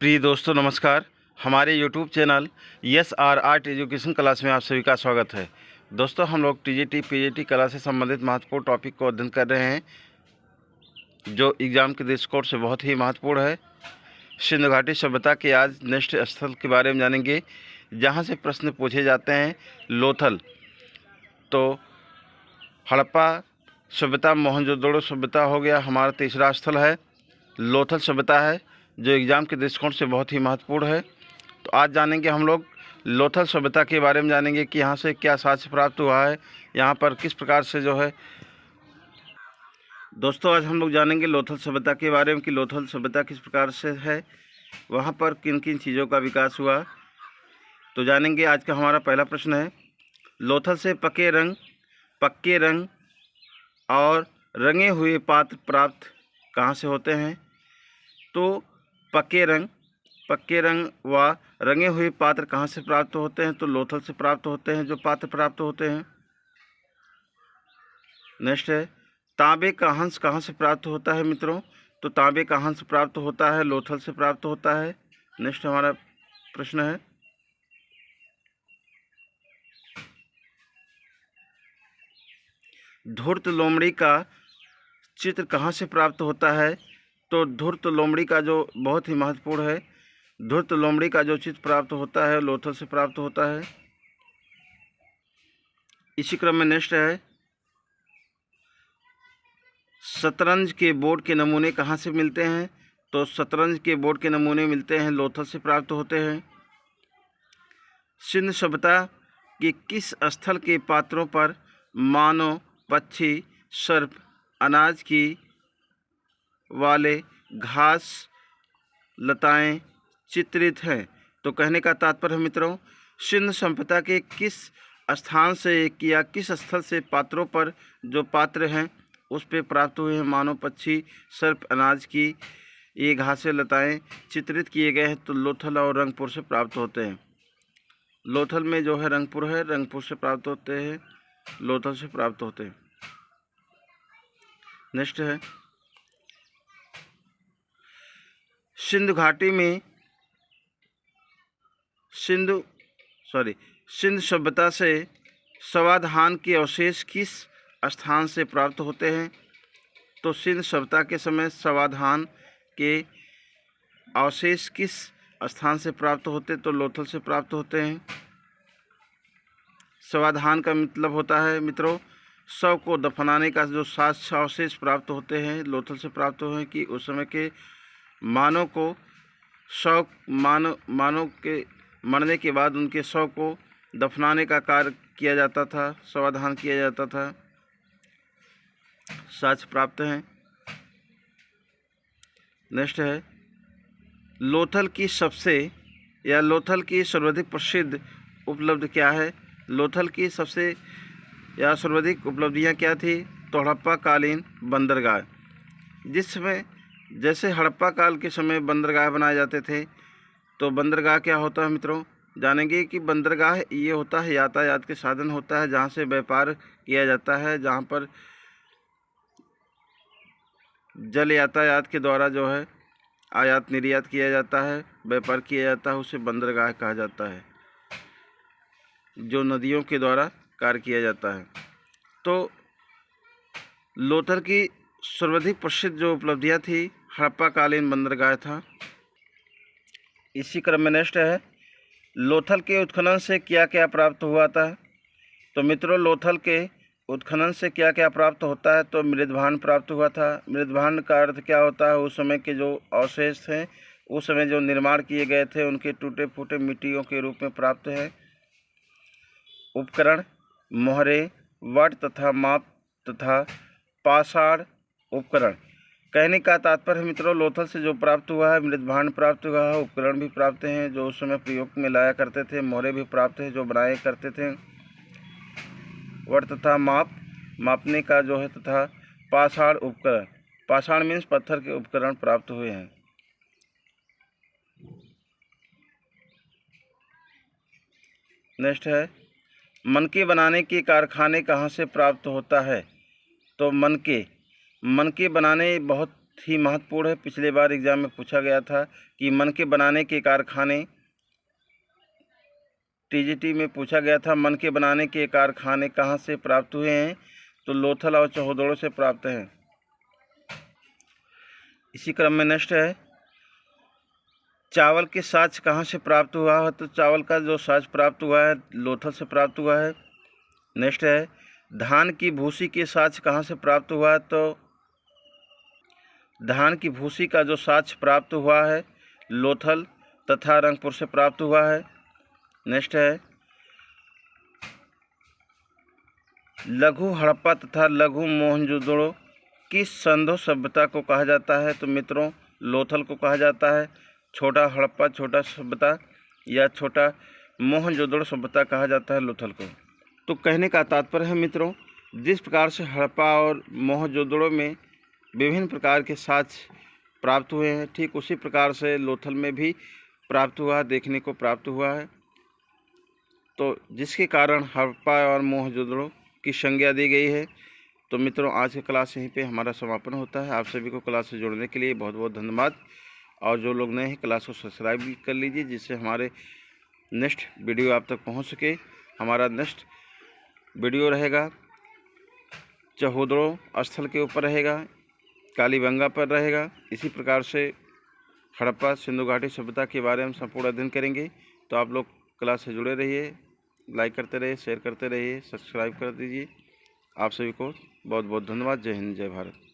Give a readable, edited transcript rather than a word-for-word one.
प्रिय दोस्तों नमस्कार। हमारे YouTube channel S R art education class में आप सभी का स्वागत है। दोस्तों हम लोग टीजीटी पीजीटी कला से संबंधित महत्वपूर्ण टॉपिक को अध्ययन कर रहे हैं जो एग्ज़ाम के दृष्टिकोण से बहुत ही महत्वपूर्ण है। सिंधु घाटी सभ्यता के आज नेक्स्ट स्थल के बारे में जानेंगे जहां से प्रश्न पूछे जाते हैं। लोथल, तो हड़प्पा सभ्यता, मोहनजोदड़ो सभ्यता हो गया। हमारा तीसरा स्थल है लोथल सभ्यता है जो एग्ज़ाम के दृष्टिकोण से बहुत ही महत्वपूर्ण है। तो आज जानेंगे हम लोग लोथल सभ्यता के बारे में, जानेंगे कि यहाँ से क्या साक्ष्य प्राप्त हुआ है, यहाँ पर किस प्रकार से जो है। दोस्तों आज हम लोग जानेंगे लोथल सभ्यता के बारे में कि लोथल सभ्यता किस प्रकार से है, वहाँ पर किन किन चीज़ों का विकास हुआ। तो जानेंगे। आज का हमारा पहला प्रश्न है, लोथल से पक्के रंग और रंगे हुए पात्र प्राप्त कहाँ से होते हैं। तो पक्के रंग व रंगे हुए पात्र कहाँ से प्राप्त होते हैं। तो लोथल से प्राप्त होते हैं जो पात्र प्राप्त होते हैं। नेक्स्ट है, तांबे का हंस कहाँ से प्राप्त होता है मित्रों। तो तांबे का हंस प्राप्त होता है लोथल से प्राप्त होता है। नेक्स्ट हमारा प्रश्न है, धूर्त लोमड़ी का चित्र कहाँ से प्राप्त होता है। तो धूर्त लोमड़ी का जो बहुत ही महत्वपूर्ण है, धूर्त लोमड़ी का जो चित्र प्राप्त होता है लोथल से प्राप्त होता है। इसी क्रम में नेक्स्ट है, शतरंज के बोर्ड के नमूने कहाँ से मिलते हैं। तो शतरंज के बोर्ड के नमूने मिलते हैं लोथल से प्राप्त होते हैं। सिंधु सभ्यता के किस स्थल के पात्रों पर मानव, पक्षी, सर्प, अनाज की वाले घास लताएं चित्रित हैं। तो कहने का तात्पर्य है मित्रों, सिंधु सभ्यता के किस स्थान से या किस स्थल से पात्रों पर जो पात्र हैं उस पे प्राप्त हुए हैं मानव, पक्षी, सर्प, अनाज की ये घासें लताएं चित्रित किए गए हैं। तो लोथल और रंगपुर से प्राप्त होते हैं। लोथल में जो है रंगपुर है, रंगपुर से प्राप्त होते हैं, लोथल से प्राप्त होते हैं। नेक्स्ट है, सिंधु घाटी में सिंधु सभ्यता से समाधान के अवशेष किस स्थान से प्राप्त होते हैं। तो सिंधु सभ्यता के समय समाधान के अवशेष किस स्थान से प्राप्त होते, तो लोथल से प्राप्त होते हैं। समाधान का मतलब होता है मित्रों शव को दफनाने का जो साक्ष्य अवशेष प्राप्त होते हैं लोथल से प्राप्त हुए हैं कि उस समय के मानव को मानव के मरने के बाद उनके शव को दफनाने का कार्य किया जाता था, समाधान किया जाता था, साक्ष्य प्राप्त हैं। नेक्स्ट है, लोथल की सर्वाधिक प्रसिद्ध उपलब्धि क्या है। लोथल की सबसे या सर्वाधिक उपलब्धियां क्या थी। तो हड़प्पा कालीन बंदरगाह, जिस समय जैसे हड़प्पा काल के समय बंदरगाह बनाए जाते थे। तो बंदरगाह क्या होता है मित्रों, जानेंगे कि बंदरगाह ये होता है यातायात के साधन होता है जहाँ से व्यापार किया जाता है, जहाँ पर जल यातायात के द्वारा जो है आयात निर्यात किया जाता है, व्यापार किया जाता है, उसे बंदरगाह कहा जाता है, जो नदियों के द्वारा कार्य किया जाता है। तो लोथल की सर्वाधिक प्रसिद्ध जो उपलब्धियां थी हड़प्पा कालीन बंदरगाह था। इसी क्रम में नेक्स्ट है, लोथल के उत्खनन से क्या क्या प्राप्त हुआ था। तो मित्रों लोथल के उत्खनन से क्या क्या प्राप्त होता है। तो मृदभांड प्राप्त हुआ था। मृदभांड का अर्थ क्या होता है, उस समय के जो अवशेष थे, उस समय जो निर्माण किए गए थे उनके टूटे फूटे मिट्टियों के रूप में प्राप्त है। उपकरण, मोहरे, वट तथा माप तथा पाषाण उपकरण। कहने का तात्पर्य मित्रों लोथल से जो प्राप्त हुआ है मृदभांड प्राप्त हुआ है, उपकरण भी प्राप्त हैं जो उस समय प्रयोग में लाया करते थे, मोहरे भी प्राप्त हैं जो बनाए करते थे, वट तथा मापने का जो है तथा पाषाण उपकरण, पाषाण मीन्स पत्थर के उपकरण प्राप्त हुए हैं। नेक्स्ट है, मनके बनाने के कारखाने कहाँ से प्राप्त होता है। तो मनके बनाने बहुत ही महत्वपूर्ण है। पिछले बार एग्ज़ाम में पूछा गया था कि मनके बनाने के कारखाने, टीजीटी में पूछा गया था मनके बनाने के कारखाने कहाँ से प्राप्त हुए हैं, तो लोथल और चौहदड़ों से प्राप्त हैं। इसी क्रम में नेक्स्ट है, चावल के साज कहाँ से प्राप्त हुआ है, तो चावल का जो साज प्राप्त हुआ है लोथल से प्राप्त हुआ है। नेक्स्ट है, धान की भूसी के साज कहाँ से प्राप्त हुआ है, तो धान की भूसी का जो साज प्राप्त हुआ है लोथल तथा रंगपुर से प्राप्त हुआ है। नेक्स्ट है, लघु हड़प्पा तथा लघु मोहनजोदड़ो किस संधो सभ्यता को कहा जाता है, तो मित्रों लोथल को कहा जाता है। छोटा हड़प्पा छोटा सभ्यता या छोटा मोहनजोदड़ो सभ्यता कहा जाता है लोथल को। तो कहने का तात्पर्य है मित्रों, जिस प्रकार से हड़प्पा और मोहनजोदड़ो में विभिन्न प्रकार के साज प्राप्त हुए हैं, ठीक उसी प्रकार से लोथल में भी प्राप्त हुआ, देखने को प्राप्त हुआ है। तो जिसके कारण हड़प्पा और मोहनजोदड़ो की संज्ञा दी गई है। तो मित्रों आज की क्लास यहीं पे हमारा समापन होता है। आप सभी को क्लास से जुड़ने के लिए बहुत बहुत धन्यवाद। और जो लोग नए हैं क्लास को सब्सक्राइब भी कर लीजिए, जिससे हमारे नेक्स्ट वीडियो आप तक पहुंच सके। हमारा नेक्स्ट वीडियो रहेगा चौहदड़ो स्थल के ऊपर रहेगा, कालीबंगा पर रहेगा। इसी प्रकार से हड़प्पा सिंधु घाटी सभ्यता के बारे में संपूर्ण अध्ययन करेंगे। तो आप लोग क्लास से जुड़े रहिए, लाइक करते रहिए, शेयर करते रहिए, सब्सक्राइब कर दीजिए। आप सभी को बहुत बहुत धन्यवाद। जय हिंद, जय भारत।